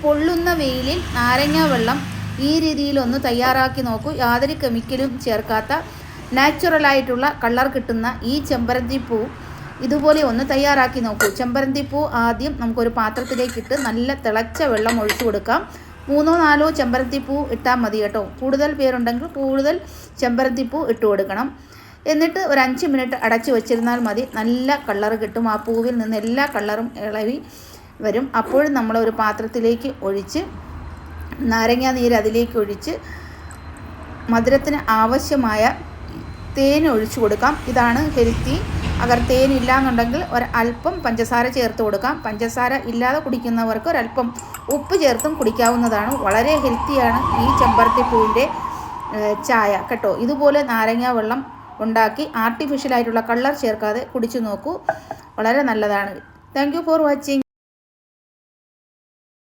പൊള്ളുന്ന വെയിലിൽ നാരങ്ങ വെള്ളം ഈ രീതിയിലൊന്ന് തയ്യാറാക്കി നോക്കൂ. യാതൊരു കെമിക്കലും ചേർക്കാത്ത നാച്ചുറലായിട്ടുള്ള കളർ കിട്ടുന്ന ഈ ചെമ്പരത്തിപ്പൂ ഇതുപോലെ ഒന്ന് തയ്യാറാക്കി നോക്കൂ. ചെമ്പരത്തിപ്പൂ ആദ്യം നമുക്കൊരു പാത്രത്തിലേക്കിട്ട് നല്ല തിളച്ച വെള്ളം ഒഴിച്ചു കൊടുക്കാം. 3-4 ചെമ്പരത്തിപ്പൂ ഇട്ടാൽ മതി കേട്ടോ. കൂടുതൽ പേരുണ്ടെങ്കിൽ കൂടുതൽ ചെമ്പരത്തിപ്പൂ ഇട്ട് കൊടുക്കണം. എന്നിട്ട് ഒരു 5 മിനിറ്റ് അടച്ചു വെച്ചിരുന്നാൽ മതി. നല്ല കളർ കിട്ടും. ആ പൂവിൽ നിന്ന് എല്ലാ കളറും ഇളവി വരും. അപ്പോഴും നമ്മൾ ഒരു പാത്രത്തിലേക്ക് ഒഴിച്ച് നാരങ്ങ നീര് അതിലേക്ക് ഒഴിച്ച് മധുരത്തിന് ആവശ്യമായ തേൻ ഒഴിച്ചു കൊടുക്കാം. ഇതാണ് ഹെൽത്തി. അഗർ തേൻ ഇല്ലാന്നുണ്ടെങ്കിൽ ഒരല്പം പഞ്ചസാര ചേർത്ത് കൊടുക്കാം. പഞ്ചസാര ഇല്ലാതെ കുടിക്കുന്നവർക്ക് ഒരല്പം ഉപ്പ് ചേർത്തും കുടിക്കാവുന്നതാണ്. വളരെ ഹെൽത്തിയാണ് ഈ ചെമ്പരത്തിപ്പൂവിൻ്റെ ചായ കേട്ടോ. ഇതുപോലെ നാരങ്ങ വെള്ളം ഉണ്ടാക്കി ആർട്ടിഫിഷ്യലായിട്ടുള്ള കളർ ചേർക്കാതെ കുടിച്ചു നോക്കൂ. വളരെ നല്ലതാണ്. Thank you for watching.